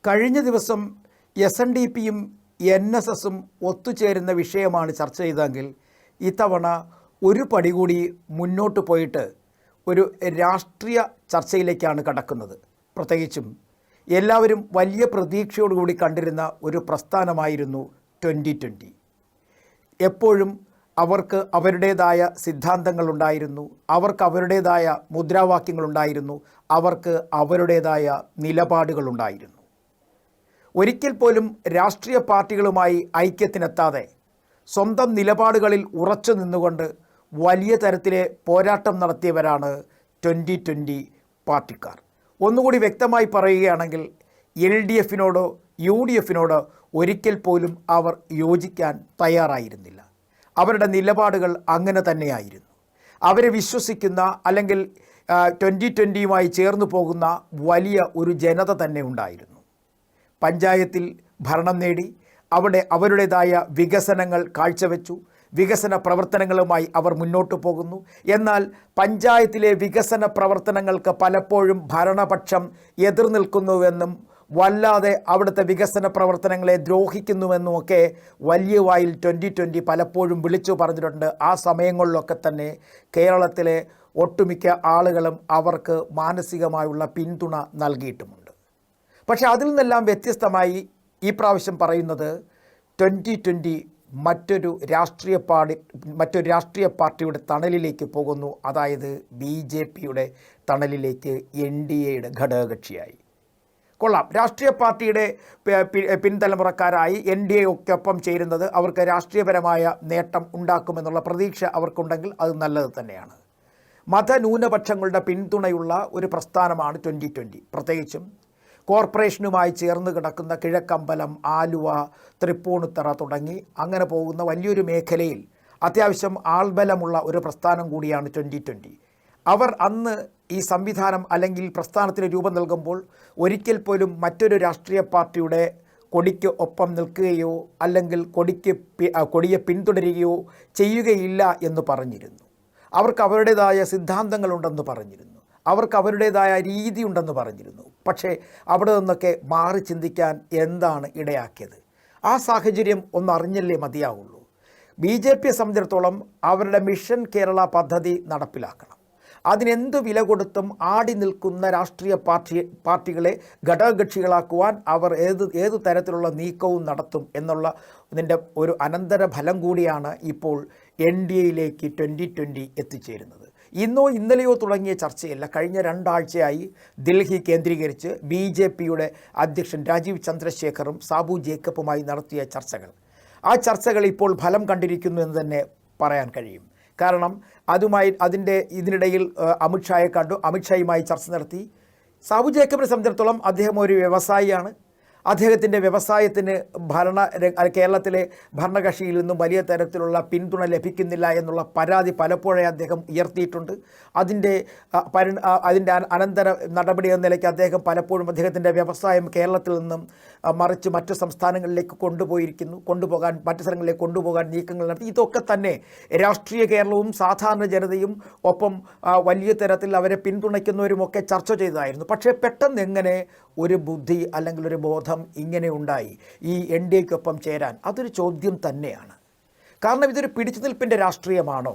കഴിഞ്ഞ ദിവസം SNDPയും NSSും ഒത്തുചേരുന്ന വിഷയമാണ് ചർച്ച ചെയ്തതെങ്കിൽ ഇത്തവണ ഒരു പടി കൂടി മുന്നോട്ട് പോയിട്ട് ഒരു രാഷ്ട്രീയ ചർച്ചയിലേക്കാണ് കടക്കുന്നത്. പ്രത്യേകിച്ചും എല്ലാവരും വലിയ പ്രതീക്ഷയോടുകൂടി കണ്ടിരുന്ന ഒരു പ്രസ്ഥാനമായിരുന്നു 2020. എപ്പോഴും അവർക്ക് അവരുടേതായ സിദ്ധാന്തങ്ങളുണ്ടായിരുന്നു, അവർക്ക് അവരുടേതായ മുദ്രാവാക്യങ്ങളുണ്ടായിരുന്നു, അവർക്ക് അവരുടേതായ നിലപാടുകളുണ്ടായിരുന്നു. ഒരിക്കൽ പോലും രാഷ്ട്രീയ പാർട്ടികളുമായി ഐക്യത്തിനെത്താതെ സ്വന്തം നിലപാടുകളിൽ ഉറച്ചു നിന്നുകൊണ്ട് വലിയ തരത്തിലെ പോരാട്ടം നടത്തിയവരാണ് 2020 പാർട്ടിക്കാർ. ഒന്നുകൂടി വ്യക്തമായി പറയുകയാണെങ്കിൽ LDFിനോടോ UDFിനോടോ ഒരിക്കൽ പോലും അവർ യോജിക്കാൻ തയ്യാറായിരുന്നില്ല. അവരുടെ നിലപാടുകൾ അങ്ങനെ തന്നെയായിരുന്നു. അവരെ വിശ്വസിക്കുന്ന അല്ലെങ്കിൽ 2020യുമായി ചേർന്ന് പോകുന്ന വലിയ ഒരു ജനത തന്നെ ഉണ്ടായിരുന്നു. പഞ്ചായത്തിൽ ഭരണം നേടി അവിടെ അവരുടേതായ വികസനങ്ങൾ കാഴ്ചവെച്ചു. വികസന പ്രവർത്തനങ്ങളുമായി അവർ മുന്നോട്ട് പോകുന്നു. എന്നാൽ പഞ്ചായത്തിലെ വികസന പ്രവർത്തനങ്ങൾക്ക് പലപ്പോഴും ഭരണപക്ഷം എതിർ നിൽക്കുന്നുവെന്നും വല്ലാതെ അവിടുത്തെ വികസന പ്രവർത്തനങ്ങളെ ദ്രോഹിക്കുന്നുവെന്നുമൊക്കെ വലിയ വായിൽ 2020 പലപ്പോഴും വിളിച്ചു പറഞ്ഞിട്ടുണ്ട്. ആ സമയങ്ങളിലൊക്കെ തന്നെ കേരളത്തിലെ ഒട്ടുമിക്ക ആളുകളും അവർക്ക് മാനസികമായുള്ള പിന്തുണ നൽകിയിട്ടുമുണ്ട്. പക്ഷേ അതിൽ നിന്നെല്ലാം വ്യത്യസ്തമായി ഈ പ്രാവശ്യം പറയുന്നത് 2020 മറ്റൊരു രാഷ്ട്രീയ പാർട്ടിയുടെ തണലിലേക്ക് പോകുന്നു. അതായത് BJPയുടെ തണലിലേക്ക്, NDAയുടെ ഘടകകക്ഷിയായി. കൊള്ളാം, രാഷ്ട്രീയ പാർട്ടിയുടെ പിൻതലമുറക്കാരായി NDAയൊക്കൊപ്പം ചേരുന്നത് അവർക്ക് രാഷ്ട്രീയപരമായ നേട്ടം ഉണ്ടാക്കുമെന്നുള്ള പ്രതീക്ഷ അവർക്കുണ്ടെങ്കിൽ അത് നല്ലത് തന്നെയാണ്. മതന്യൂനപക്ഷങ്ങളുടെ പിന്തുണയുള്ള ഒരു പ്രസ്ഥാനമാണ് 2020. പ്രത്യേകിച്ചും കോർപ്പറേഷനുമായി ചേർന്ന് കിടക്കുന്ന കിഴക്കമ്പലം, ആലുവ, തൃപ്പൂണിത്തറ തുടങ്ങി അങ്ങനെ പോകുന്ന വലിയൊരു മേഖലയിൽ അത്യാവശ്യം ആൾബലമുള്ള ഒരു പ്രസ്ഥാനം കൂടിയാണ് 2020. അവർ അന്ന് ഈ സംവിധാനം അല്ലെങ്കിൽ പ്രസ്ഥാനത്തിന് രൂപം നൽകുമ്പോൾ ഒരിക്കൽ പോലും മറ്റൊരു രാഷ്ട്രീയ പാർട്ടിയുടെ കൊടിക്ക് ഒപ്പം നിൽക്കുകയോ അല്ലെങ്കിൽ കൊടിയെ പിന്തുടരുകയോ ചെയ്യുകയില്ല എന്ന് പറഞ്ഞിരുന്നു. അവർക്ക് അവരുടേതായ സിദ്ധാന്തങ്ങളുണ്ടെന്ന് പറഞ്ഞിരുന്നു, അവർക്ക് അവരുടേതായ രീതിയുണ്ടെന്ന് പറഞ്ഞിരുന്നു. പക്ഷേ അവിടെ നിന്നൊക്കെ മാറി ചിന്തിക്കാൻ എന്താണ് ഇടയാക്കിയത്? ആ സാഹചര്യം ഒന്നറിഞ്ഞല്ലേ മതിയാവുള്ളൂ. BJPയെ സംബന്ധിച്ചിടത്തോളം അവരുടെ മിഷൻ കേരള പദ്ധതി നടപ്പിലാക്കണം. അതിനെന്ത് വില കൊടുത്തും ആടി നിൽക്കുന്ന രാഷ്ട്രീയ പാർട്ടികളെ ഘടകകക്ഷികളാക്കുവാൻ അവർ ഏത് തരത്തിലുള്ള നീക്കവും നടത്തും എന്നുള്ള ഇതിൻ്റെ ഒരു അനന്തരഫലം കൂടിയാണ് ഇപ്പോൾ NDAയിലേക്ക് 2020 എത്തിച്ചേരുന്നത്. ഇന്നോ ഇന്നലെയോ തുടങ്ങിയ ചർച്ചയല്ല, കഴിഞ്ഞ 2 ആഴ്ചയായി ഡൽഹി കേന്ദ്രീകരിച്ച് BJPയുടെ അധ്യക്ഷൻ രാജീവ് ചന്ദ്രശേഖറും സാബു ജേക്കബുമായി നടത്തിയ ചർച്ചകൾ. ആ ചർച്ചകൾ ഇപ്പോൾ ഫലം കണ്ടിരിക്കുന്നു എന്ന് തന്നെ പറയാൻ കഴിയും. കാരണം ഇതിനിടയിൽ അമിത്ഷായെ കണ്ടു, അമിത്ഷായുമായി ചർച്ച നടത്തി. സാബു ജേക്കബിനെ സംബന്ധിച്ചിടത്തോളം അദ്ദേഹം ഒരു വ്യവസായിയാണ്. അദ്ദേഹത്തിൻ്റെ വ്യവസായത്തിന് കേരളത്തിലെ ഭരണകക്ഷിയിൽ നിന്നും വലിയ തരത്തിലുള്ള പിന്തുണ ലഭിക്കുന്നില്ല എന്നുള്ള പരാതി പലപ്പോഴേ അദ്ദേഹം ഉയർത്തിയിട്ടുണ്ട്. അതിൻ്റെ അനന്തര നടപടി എന്ന നിലയ്ക്ക് അദ്ദേഹം പലപ്പോഴും അദ്ദേഹത്തിൻ്റെ വ്യവസായം കേരളത്തിൽ നിന്നും മറിച്ച് മറ്റു സംസ്ഥാനങ്ങളിലേക്ക് കൊണ്ടുപോകാൻ മറ്റു സ്ഥലങ്ങളിലേക്ക് കൊണ്ടുപോകാൻ നീക്കങ്ങൾ നടത്തി. ഇതൊക്കെ തന്നെ രാഷ്ട്രീയ കേരളവും സാധാരണ ജനതയും ഒപ്പം വലിയ തരത്തിൽ അവരെ പിന്തുണയ്ക്കുന്നവരുമൊക്കെ ചർച്ച ചെയ്തതായിരുന്നു. പക്ഷേ പെട്ടെന്ന് എങ്ങനെ ഒരു ബുദ്ധി അല്ലെങ്കിൽ ഒരു ബോധം ഇങ്ങനെ ഉണ്ടായി ഈ NDAയ്ക്കൊപ്പം ചേരാൻ? അതൊരു ചോദ്യം തന്നെയാണ്. കാരണം ഇതൊരു പിടിച്ചുനിൽപ്പിൻ്റെ രാഷ്ട്രീയമാണോ,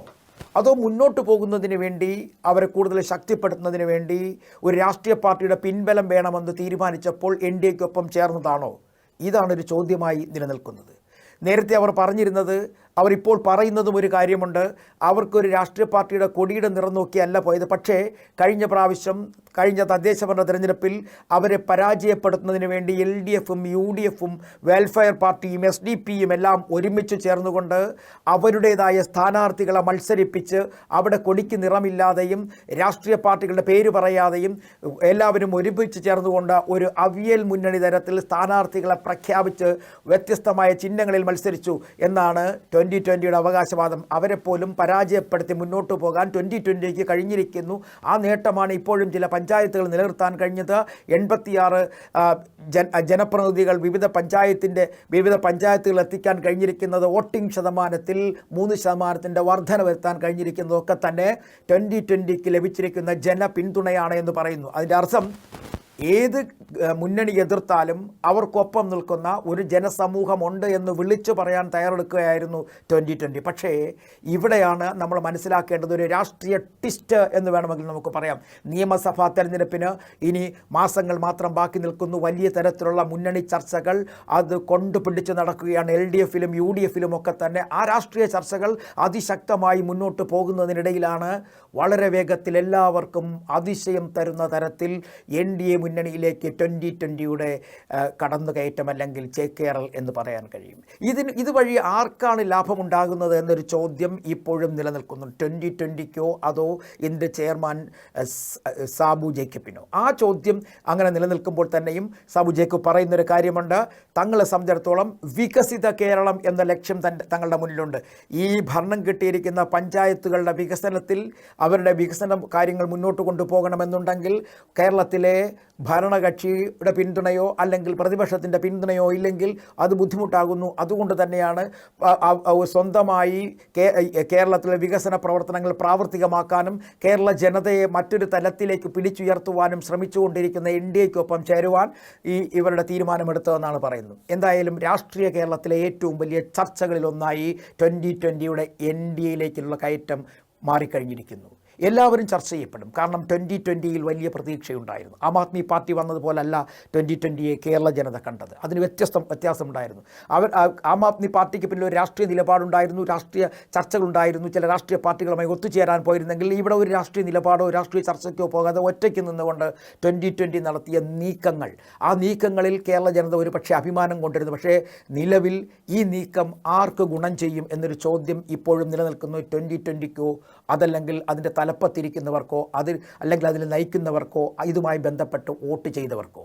അതോ മുന്നോട്ട് പോകുന്നതിന് വേണ്ടി അവരെ കൂടുതൽ ശക്തിപ്പെടുത്തുന്നതിന് വേണ്ടി ഒരു രാഷ്ട്രീയ പാർട്ടിയുടെ പിൻബലം വേണമെന്ന് തീരുമാനിച്ചപ്പോൾ NDAയ്ക്കൊപ്പം ചേർന്നതാണോ? ഇതാണൊരു ചോദ്യമായി നിലനിൽക്കുന്നത്. നേരത്തെ അവർ പറഞ്ഞിരുന്നത്, അവരിപ്പോൾ പറയുന്നതും ഒരു കാര്യമുണ്ട്, അവർക്കൊരു രാഷ്ട്രീയ പാർട്ടിയുടെ കൊടിയുടെ നിറം നോക്കിയല്ല പോയത്. പക്ഷേ കഴിഞ്ഞ തദ്ദേശഭരണ തിരഞ്ഞെടുപ്പിൽ അവരെ പരാജയപ്പെടുത്തുന്നതിന് വേണ്ടി LDFും UDFും വെൽഫെയർ പാർട്ടിയും SDP-യും എല്ലാം ഒരുമിച്ച് ചേർന്നുകൊണ്ട് അവരുടേതായ സ്ഥാനാർത്ഥികളെ മത്സരിപ്പിച്ച് അവിടെ കൊടിക്ക് നിറമില്ലാതെയും രാഷ്ട്രീയ പാർട്ടികളുടെ പേര് പറയാതെയും എല്ലാവരും ഒരുമിച്ച് ചേർന്നുകൊണ്ട് ഒരു അവിയൽ മുന്നണി തരത്തിൽ സ്ഥാനാർത്ഥികളെ പ്രഖ്യാപിച്ച് വ്യത്യസ്തമായ ചിഹ്നങ്ങളിൽ മത്സരിച്ചു എന്നാണ് 2020യുടെ അവകാശവാദം. അവരെപ്പോലും പരാജയപ്പെടുത്തി മുന്നോട്ട് പോകാൻ 2020ക്ക് കഴിഞ്ഞിരിക്കുന്നു. ആ നേട്ടമാണ് ഇപ്പോഴും ചില പഞ്ചായത്തുകൾ നിലനിർത്താൻ കഴിഞ്ഞത്. 86 ജനപ്രതിനിധികൾ വിവിധ പഞ്ചായത്തുകൾ എത്തിക്കാൻ കഴിഞ്ഞിരിക്കുന്നത്, വോട്ടിംഗ് ശതമാനത്തിൽ 3% വർധന വരുത്താൻ കഴിഞ്ഞിരിക്കുന്നതൊക്കെ തന്നെ 2020ക്ക് ലഭിച്ചിരിക്കുന്ന ജനപിന്തുണയാണ് എന്ന് പറയുന്നു. അതിൻ്റെ അർത്ഥം ഏത് മുന്നണി എതിർത്താലും അവർക്കൊപ്പം നിൽക്കുന്ന ഒരു ജനസമൂഹമുണ്ട് എന്ന് വിളിച്ചു പറയാൻ തയ്യാറെടുക്കുകയായിരുന്നു 2020. പക്ഷേ ഇവിടെയാണ് നമ്മൾ മനസ്സിലാക്കേണ്ടത് ഒരു രാഷ്ട്രീയ ട്വിസ്റ്റ് എന്ന് വേണമെങ്കിൽ നമുക്ക് പറയാം. നിയമസഭാ തെരഞ്ഞെടുപ്പിന് ഇനി മാസങ്ങൾ മാത്രം ബാക്കി നിൽക്കുന്നു. വലിയ തരത്തിലുള്ള മുന്നണി ചർച്ചകൾ അത് കൊണ്ടുപിടിച്ച് നടക്കുകയാണ് LDFിലും UDFിലും ഒക്കെ തന്നെ. ആ രാഷ്ട്രീയ ചർച്ചകൾ അതിശക്തമായി മുന്നോട്ട് പോകുന്നതിനിടയിലാണ് വളരെ വേഗത്തിൽ എല്ലാവർക്കും അതിശയം തരുന്ന തരത്തിൽ NDA മുന്നണിയിലേക്ക് 2020യുടെ കടന്നുകയറ്റം അല്ലെങ്കിൽ ചേക്കേറൽ എന്ന് പറയാൻ കഴിയും. ഇതുവഴി ആർക്കാണ് ലാഭമുണ്ടാകുന്നത് എന്നൊരു ചോദ്യം ഇപ്പോഴും നിലനിൽക്കുന്നു. 2020ക്കോ അതോ ഇതിൻ്റെ ചെയർമാൻ സാബു ജേക്കബിനോ? ആ ചോദ്യം അങ്ങനെ നിലനിൽക്കുമ്പോൾ തന്നെയും സാബു ജേക്കബ് പറയുന്നൊരു കാര്യമുണ്ട്. തങ്ങളെ സംബന്ധിച്ചിടത്തോളം വികസിത കേരളം എന്ന ലക്ഷ്യം തങ്ങളുടെ മുന്നിലുണ്ട്. ഈ ഭരണം കിട്ടിയിരിക്കുന്ന പഞ്ചായത്തുകളുടെ വികസനത്തിൽ അവരുടെ വികസന കാര്യങ്ങൾ മുന്നോട്ട് കൊണ്ടുപോകണമെന്നുണ്ടെങ്കിൽ കേരളത്തിലെ ഭരണകക്ഷിയുടെ പിന്തുണയോ അല്ലെങ്കിൽ പ്രതിപക്ഷത്തിൻ്റെ പിന്തുണയോ ഇല്ലെങ്കിൽ അത് ബുദ്ധിമുട്ടാകുന്നു. അതുകൊണ്ട് തന്നെയാണ് സ്വന്തമായി കേരളത്തിലെ വികസന പ്രവർത്തനങ്ങൾ പ്രാവർത്തികമാക്കാനും കേരള ജനതയെ മറ്റൊരു തലത്തിലേക്ക് പിടിച്ചുയർത്തുവാനും ശ്രമിച്ചുകൊണ്ടിരിക്കുന്ന NDAക്കൊപ്പം ചേരുവാൻ ഇവരുടെ തീരുമാനമെടുത്തതെന്നാണ് പറയുന്നത്. എന്തായാലും രാഷ്ട്രീയ കേരളത്തിലെ ഏറ്റവും വലിയ ചർച്ചകളിലൊന്നായി 2020യുടെ NDAയിലേക്കുള്ള കയറ്റം മാറിക്കഴിഞ്ഞിരിക്കുന്നു. എല്ലാവരും ചർച്ച ചെയ്യപ്പെടും. കാരണം 2020യിൽ വലിയ പ്രതീക്ഷയുണ്ടായിരുന്നു. ആം ആദ്മി പാർട്ടി വന്നതുപോലല്ല 2020യെ കേരള ജനത കണ്ടത്. അതിന് വ്യത്യാസമുണ്ടായിരുന്നു. ആം ആദ്മി പാർട്ടിക്ക് പിന്നിൽ ഒരു രാഷ്ട്രീയ നിലപാടുണ്ടായിരുന്നു, രാഷ്ട്രീയ ചർച്ചകളുണ്ടായിരുന്നു. ചില രാഷ്ട്രീയ പാർട്ടികളുമായി ഒത്തുചേരാൻ പോയിരുന്നെങ്കിൽ ഇവിടെ ഒരു രാഷ്ട്രീയ നിലപാടോ രാഷ്ട്രീയ ചർച്ചയ്ക്കോ പോകാതെ ഒറ്റയ്ക്ക് നിന്നുകൊണ്ട് 2020 നടത്തിയ നീക്കങ്ങൾ, ആ നീക്കങ്ങളിൽ കേരള ജനത ഒരു പക്ഷേ അഭിമാനം കൊണ്ടിരുന്നു. പക്ഷേ നിലവിൽ ഈ നീക്കം ആർക്ക് ഗുണം ചെയ്യും എന്നൊരു ചോദ്യം ഇപ്പോഴും നിലനിൽക്കുന്നു. 2020ക്കോ അതല്ലെങ്കിൽ അതിൻ്റെ തലപ്പത്തിരിക്കുന്നവർക്കോ അല്ലെങ്കിൽ അതിൽ നയിക്കുന്നവർക്കോ ഇതുമായി ബന്ധപ്പെട്ട് വോട്ട് ചെയ്തവർക്കോ?